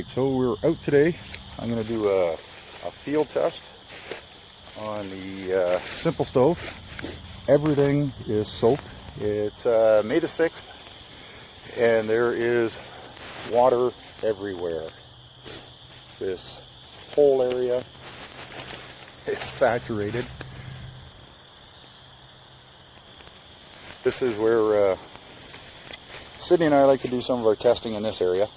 So we're out today. I'm going to do a field test on the Simple Stove. Everything is soaked. It's May the 6th and there is water everywhere. This whole area is saturated. This is where Sydney and I like to do some of our testing in this area.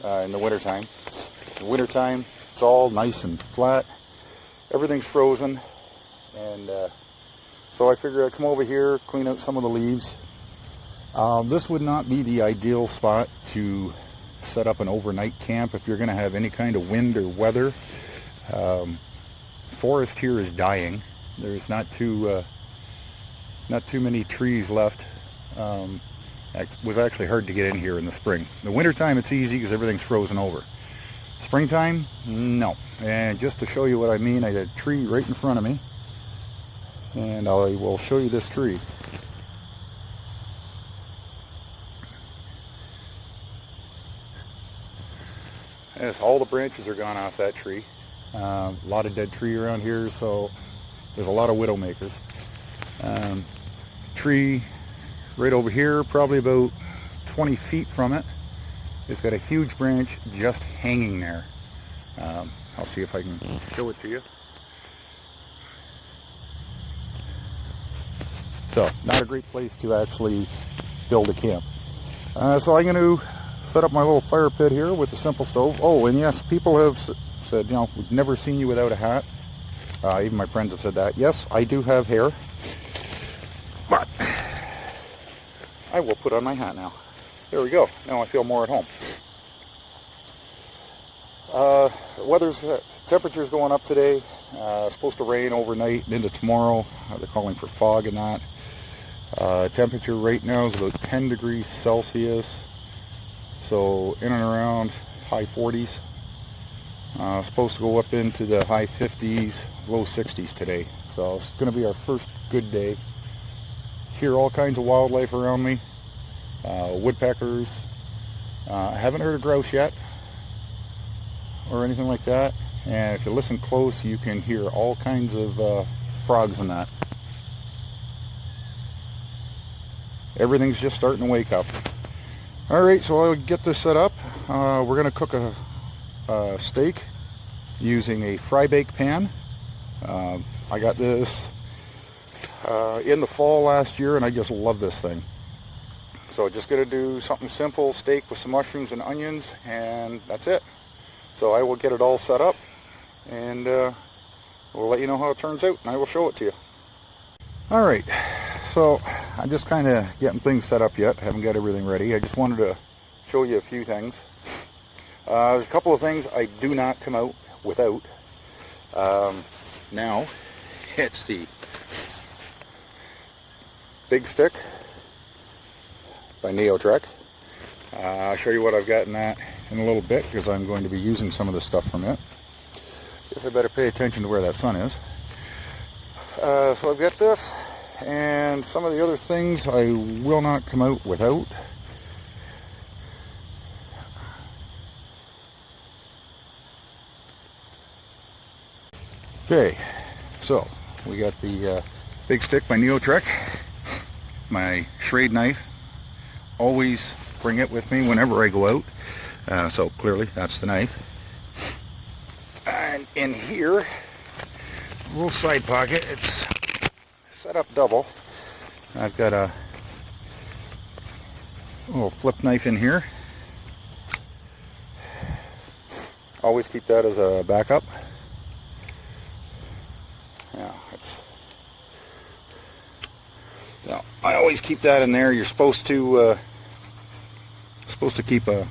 In the wintertime. In the wintertime, it's all nice and flat. Everything's frozen. And so I figured I'd come over here, clean out some of the leaves. This would not be the ideal spot to set up an overnight camp if you're going to have any kind of wind or weather. Forest here is dying. There's not too many trees left. It was actually hard to get in here in the spring. The wintertime it's easy because everything's frozen over. Springtime, no. And just to show you what I mean, I got a tree right in front of me. And I will show you this tree. Yes, all the branches are gone off that tree. A lot of dead tree around here, so there's a lot of widowmakers. Tree right over here, probably about 20 feet from it, it's got a huge branch just hanging there. I'll see if I can show it to you. So, not a great place to actually build a camp. So I'm going to set up my little fire pit here with the Simple Stove. Oh, and yes, people have said, you know, we've never seen you without a hat. Even my friends have said that. Yes, I do have hair. But I will put on my hat now. There we go. Now I feel more at home. Temperature's going up today. Supposed to rain overnight and into tomorrow. They're calling for fog and that. Temperature right now is about 10 degrees Celsius. So in and around high 40s. Supposed to go up into the high 50s, low 60s today. So it's going to be our first good day. Hear all kinds of wildlife around me. Woodpeckers. I haven't heard a grouse yet or anything like that. And if you listen close, you can hear all kinds of frogs and that. Everything's just starting to wake up. Alright, so I'll get this set up. We're going to cook a steak using a fry bake pan. I got this in the fall last year and I just love this thing. So just going to do something simple, steak with some mushrooms and onions, and that's it. So I will get it all set up and we'll let you know how it turns out and I will show it to you. Alright, so I'm just kind of getting things set up yet. I haven't got everything ready. I just wanted to show you a few things. There's a couple of things I do not come out without. Now, it's the Big Stick by Neotrek. I'll show you what I've got in that in a little bit because I'm going to be using some of the stuff from it. Guess I better pay attention to where that sun is. So I've got this and some of the other things I will not come out without. Okay, so we got the Big Stick by Neotrek, my Schrade knife. Always bring it with me whenever I go out. So clearly that's the knife. And in here, a little side pocket. It's set up double. I've got a little flip knife in here. Always keep that as a backup. Yeah, so I always keep that in there. You're supposed to keep a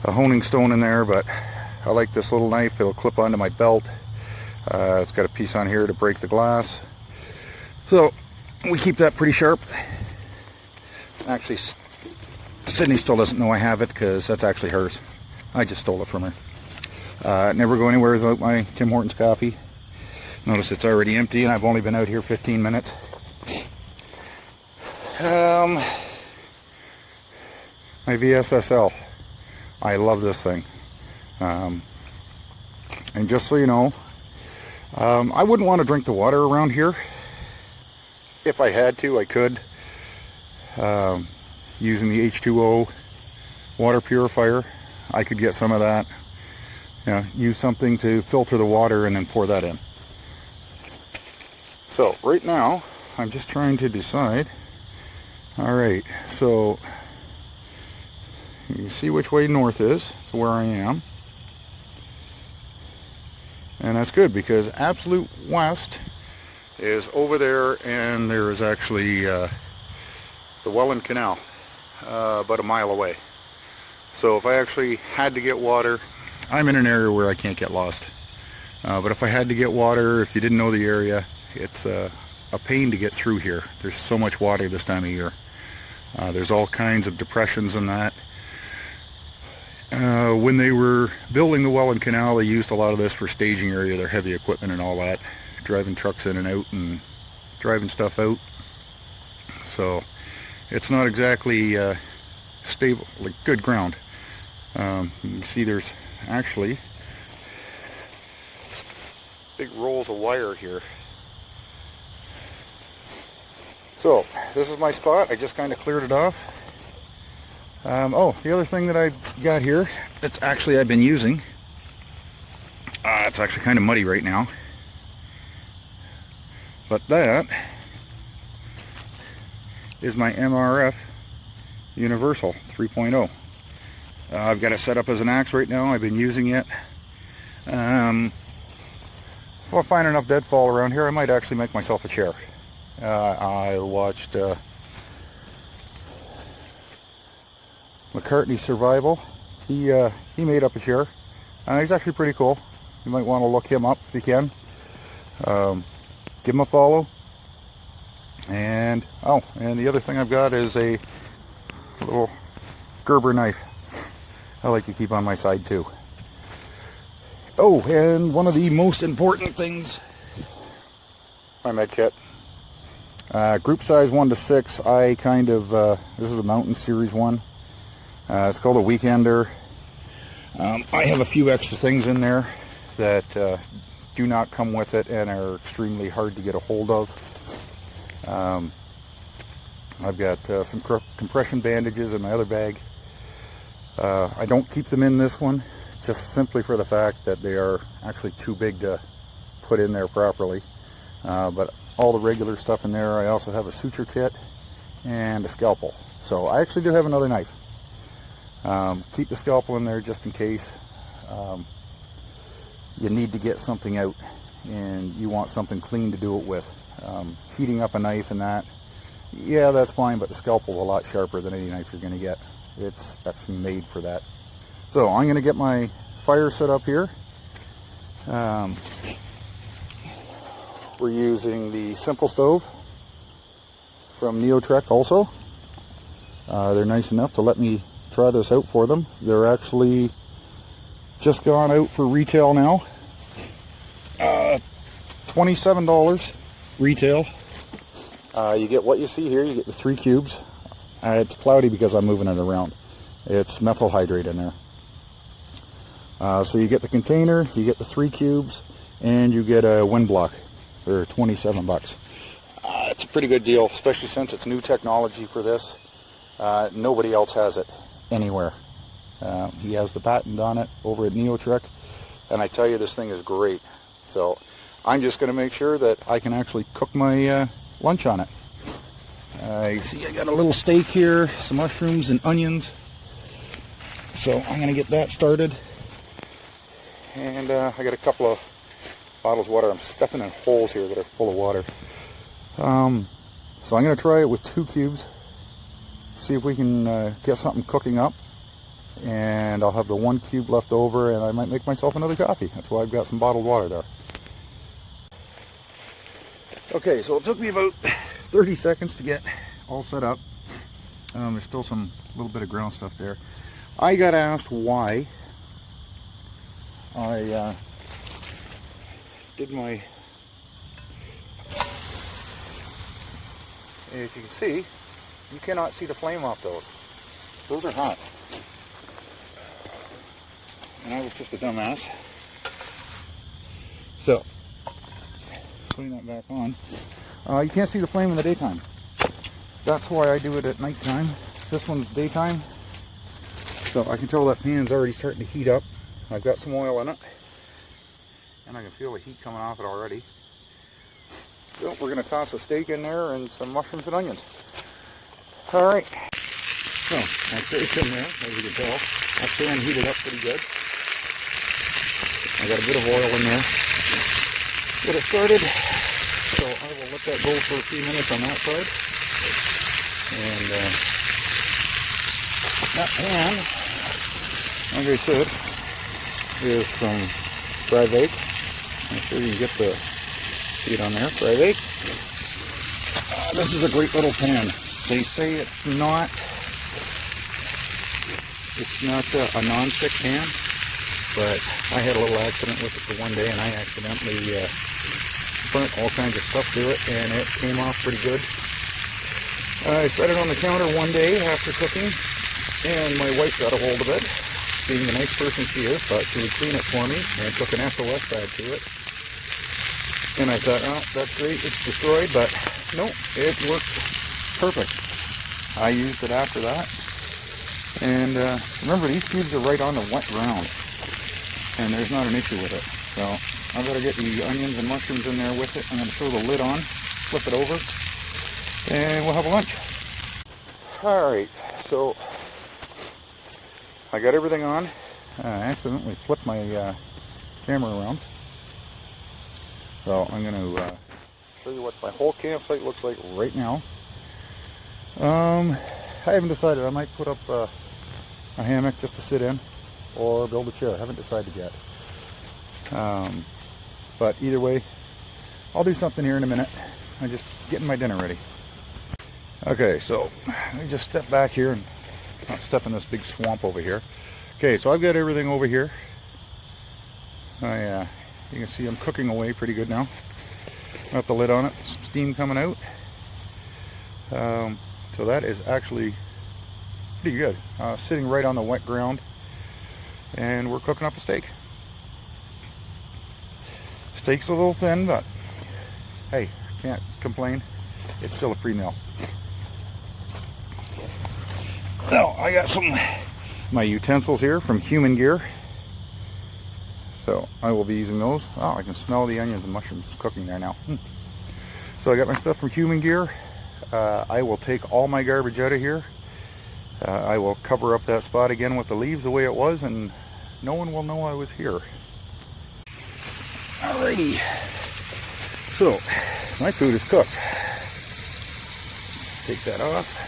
honing stone in there, but I like this little knife. It'll clip onto my belt. It's got a piece on here to break the glass, so we keep that pretty sharp. Actually, Sydney still doesn't know I have it because that's actually hers. I just stole it from her. Never go anywhere without my Tim Hortons coffee. Notice it's already empty and I've only been out here 15 minutes. My VSSL. I love this thing. And just so you know, I wouldn't want to drink the water around here. If I had to, I could. Using the H2O water purifier, I could get some of that. Use something to filter the water and then pour that in. So right now, I'm just trying to decide. All right, so you can see which way north is to where I am. And that's good because absolute west is over there, and there is actually the Welland Canal about a mile away. So if I actually had to get water, I'm in an area where I can't get lost. But if I had to get water, if you didn't know the area, it's a pain to get through here. There's so much water this time of year. There's all kinds of depressions in that. When they were building the Welland Canal, they used a lot of this for staging area, their heavy equipment and all that, driving trucks in and out and driving stuff out. So it's not exactly stable, like good ground. You can see there's actually big rolls of wire here. So this is my spot. I just kind of cleared it off. Oh, the other thing that I've got here that's actually I've been using, it's actually kind of muddy right now, but that is my MRF Universal 3.0. I've got it set up as an axe right now. I've been using it. If I find enough deadfall around here, I might actually make myself a chair. I watched McCartney Survival. He made up a chair. He's actually pretty cool. You might want to look him up if you can. Give him a follow. And the other thing I've got is a little Gerber knife. I like to keep on my side too. Oh, and one of the most important things, my med kit. Group size 1 to 6. I kind of this is a Mountain Series one. It's called a Weekender. I have a few extra things in there that do not come with it and are extremely hard to get a hold of. I've got some compression bandages in my other bag. I don't keep them in this one, just simply for the fact that they are actually too big to put in there properly. But all the regular stuff in there. I also have a suture kit and a scalpel. So I actually do have another knife. Keep the scalpel in there just in case you need to get something out and you want something clean to do it with. Heating up a knife and that, yeah, that's fine, but the scalpel's a lot sharper than any knife you're going to get. It's actually made for that. So I'm going to get my fire set up here. We're using the Simple Stove from Neotrek also. They're nice enough to let me try this out for them. They're actually just gone out for retail now. $27 retail. You get what you see here. You get the 3 cubes. It's cloudy because I'm moving it around. It's methyl hydrate in there. So you get the container, you get the 3 cubes, and you get a wind block for $27. It's a pretty good deal, especially since it's new technology for this. Nobody else has it anywhere. He has the patent on it over at Neotrek, and I tell you, this thing is great. So I'm just going to make sure that I can actually cook my lunch on it. You see I got a little steak here, some mushrooms and onions. So I'm going to get that started. And I got a couple of bottles of water. I'm stepping in holes here that are full of water. So I'm going to try it with 2 cubes. See if we can get something cooking up. And I'll have the 1 cube left over, and I might make myself another coffee. That's why I've got some bottled water there. Okay, so it took me about 30 seconds to get all set up. There's still some little bit of ground stuff there. I got asked why I did my, as you can see, you cannot see the flame off those. Those are hot. and I was just a dumbass. So, putting that back on. You can't see the flame in the daytime. That's why I do it at nighttime. This one's daytime. So I can tell that pan's already starting to heat up. I've got some oil in it. And I can feel the heat coming off it already. So we're going to toss a steak in there and some mushrooms and onions. Alright. So, my steak's in there, as you can tell. That pan heated up pretty good. I got a bit of oil in there. Get it started. So I will let that go for a few minutes on that side. And that pan, like I said, is from Fry Bake. I'm sure you can get the heat on there, Fry Bake. This is a great little pan. They say it's not a non-stick pan, but I had a little accident with it for one day, and I accidentally burnt all kinds of stuff to it, and it came off pretty good. I set it on the counter one day after cooking, and my wife got a hold of it. Being the nice person she is, thought she would clean it for me, and took an SOS bag to it. And I thought, oh, that's great, it's destroyed, but no, it worked perfect. I used it after that. And remember, these cubes are right on the wet ground, and there's not an issue with it. So I've got to get the onions and mushrooms in there with it. I'm going to throw the lid on, flip it over, and we'll have lunch. Alright, so I got everything on. I accidentally flipped my camera around. So I'm going to show you what my whole campsite looks like right now. I haven't decided. I might put up a hammock just to sit in, or build a chair. I haven't decided yet. But either way, I'll do something here in a minute. I'm just getting my dinner ready. Okay, so let me just step back here and not step in this big swamp over here. Okay, so I've got everything over here. You can see I'm cooking away pretty good now. Got the lid on it, some steam coming out. So that is actually pretty good. Sitting right on the wet ground, and we're cooking up a steak. Steak's a little thin, but hey, can't complain. It's still a free meal. Now I got my utensils here from Human Gear, so I will be using those. Oh, I can smell the onions and mushrooms cooking there now. So I got my stuff from Human Gear. I will take all my garbage out of here. I will cover up that spot again with the leaves the way it was, and no one will know I was here. Alrighty, so my food is cooked. Take that off.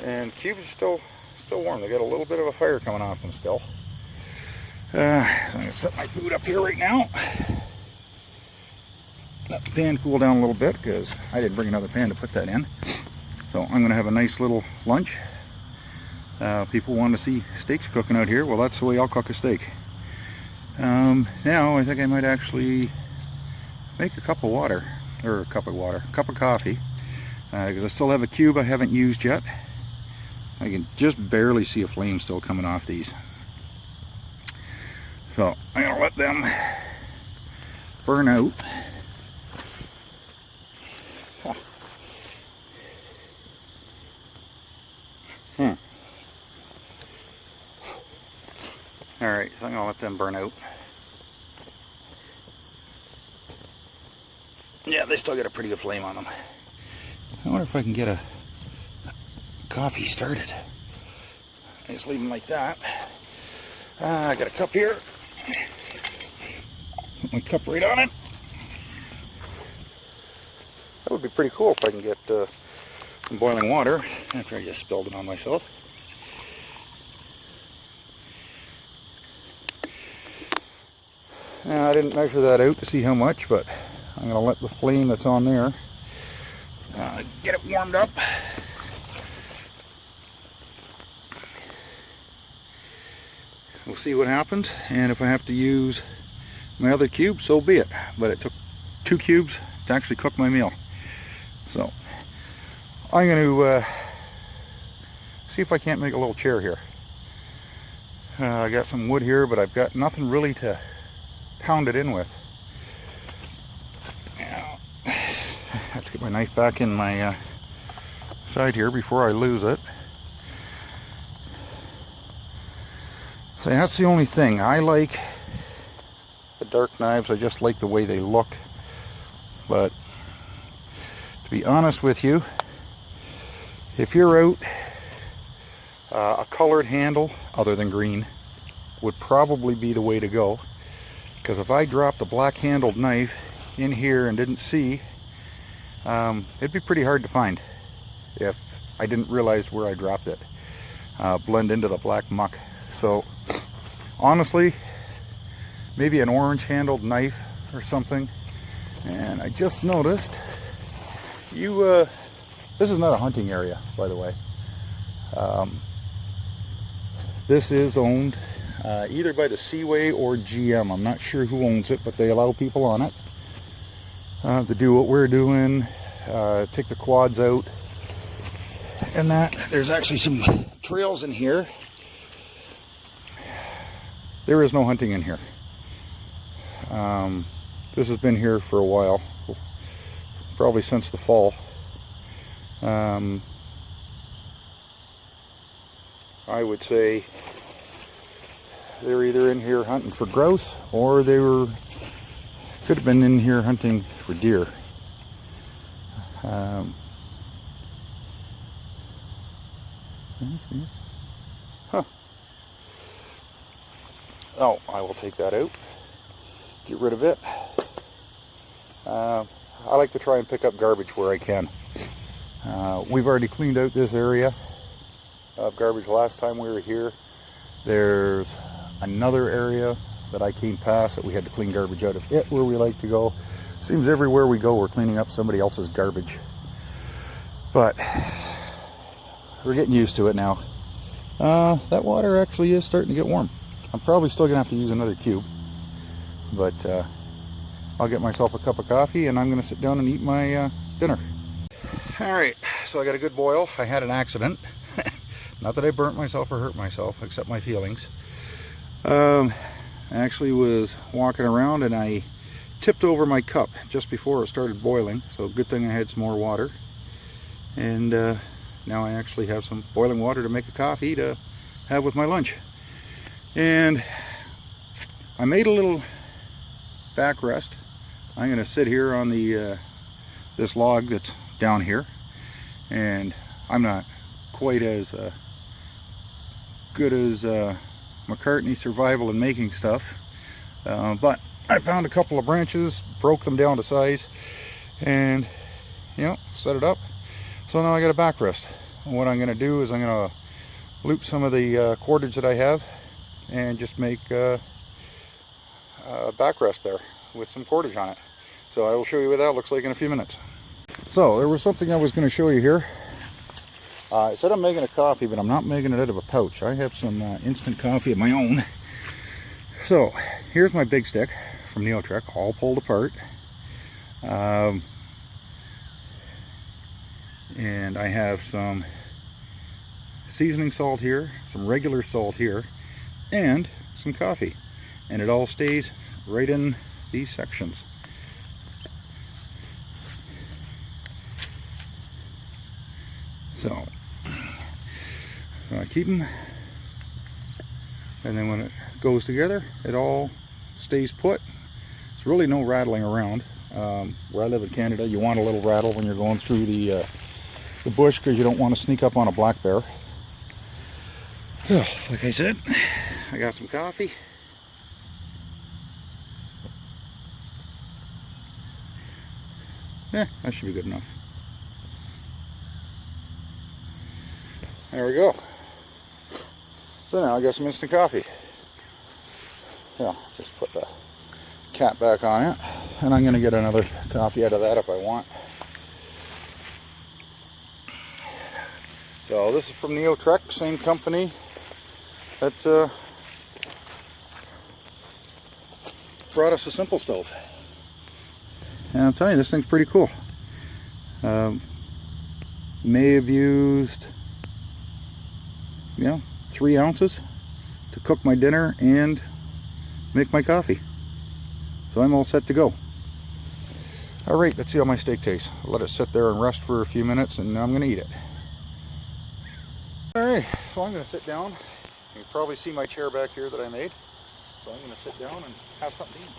And cubes are still warm. They got a little bit of a fire coming off them still. So I'm going to set my food up here right now. Let the pan cool down a little bit, because I didn't bring another pan to put that in. So I'm going to have a nice little lunch. People want to see steaks cooking out here. Well, that's the way I'll cook a steak. Now I think I might actually make a cup of coffee, because I still have a cube I haven't used yet. I can just barely see a flame still coming off these. So I'm going to let them burn out. Alright, so I'm going to let them burn out. Yeah, they still got a pretty good flame on them. I wonder if I can get a coffee started. I just leave them like that. I got a cup here. Put my cup right on it. That would be pretty cool if I can get some boiling water after I just spilled it on myself. Now, I didn't measure that out to see how much, but I'm going to let the flame that's on there get it warmed up. We'll see what happens, and if I have to use my other cube, so be it. But it took 2 cubes to actually cook my meal. So I'm going to see if I can't make a little chair here. I got some wood here, but I've got nothing really to pound it in with. Now, I have to get my knife back in my side here before I lose it. So that's the only thing. I like the dark knives. I just like the way they look. But to be honest with you, if you're out, a colored handle other than green would probably be the way to go. Because if I dropped a black handled knife in here and didn't see, it'd be pretty hard to find if I didn't realize where I dropped it. Blend into the black muck. So honestly, maybe an orange handled knife or something. And I just noticed this is not a hunting area, by the way. This is owned either by the Seaway or GM. I'm not sure who owns it, but they allow people on it to do what we're doing, take the quads out, and that. There's actually some trails in here. There is no hunting in here. This has been here for a while, probably since the fall. I would say they're either in here hunting for grouse, or they could have been in here hunting for deer. Huh. Oh, I will take that out. Get rid of it. I like to try and pick up garbage where I can. We've already cleaned out this area of garbage last time we were here. There's another area that I came past that we had to clean garbage out of it where we like to go. Seems everywhere we go we're cleaning up somebody else's garbage. But we're getting used to it now. That water actually is starting to get warm. I'm probably still gonna have to use another cube, but I'll get myself a cup of coffee and I'm gonna sit down and eat my dinner. Alright, so I got a good boil. I had an accident. Not that I burnt myself or hurt myself, except my feelings. I actually was walking around and I tipped over my cup just before it started boiling, so good thing I had some more water. And now I actually have some boiling water to make a coffee to have with my lunch. And I made a little backrest. I'm going to sit here on the this log that's down here, and I'm not quite as good as McCartney Survival and Making Stuff, but I found a couple of branches, broke them down to size, and set it up. So now I got a backrest. And what I'm going to do is I'm going to loop some of the cordage that I have and just make a backrest there with some cordage on it. So I will show you what that looks like in a few minutes. So there was something I was going to show you here. I said I'm making a coffee, but I'm not making it out of a pouch. I have some instant coffee of my own. So here's my big stick from Neotrek, all pulled apart. And I have some seasoning salt here, some regular salt here, and some coffee. And it all stays right in these sections. So I keep them, and then when it goes together, it all stays put. There's really no rattling around. Where I live in Canada, you want a little rattle when you're going through the bush, because you don't want to sneak up on a black bear. So, like I said, I got some coffee. Yeah, that should be good enough. There we go. So now I got some instant coffee. Yeah, just put the cap back on it, and I'm going to get another coffee out of that if I want. So this is from Neotrek, same company that brought us a Simple Stove. And I'm telling you, this thing's pretty cool. May have used 3 ounces to cook my dinner and make my coffee. So I'm all set to go. All right, let's see how my steak tastes. I'll let it sit there and rest for a few minutes, and I'm gonna eat it. All right, so I'm gonna sit down. You can probably see my chair back here that I made. So I'm gonna sit down and have something to eat.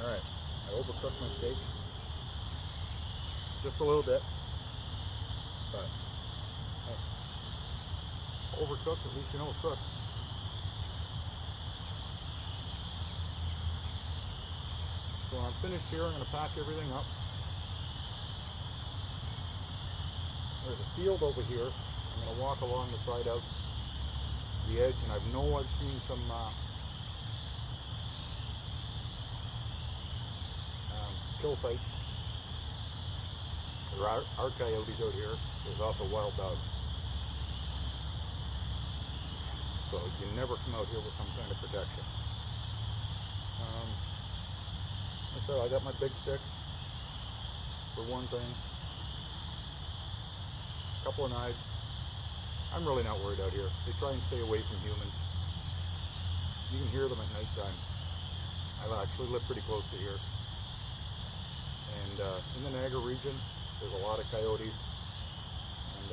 All right, I overcooked my steak just a little bit, but hey, overcooked, at least you know it's cooked. So when I'm finished here, I'm going to pack everything up. There's a field over here. I'm going to walk along the side of the edge, and I know I've seen some kill sites. There are coyotes out here. There's also wild dogs. So you never come out here with some kind of protection. Like I said, I got my big stick for one thing. A couple of knives. I'm really not worried out here. They try and stay away from humans. You can hear them at nighttime. I actually live pretty close to here. And in the Niagara region, there's a lot of coyotes, and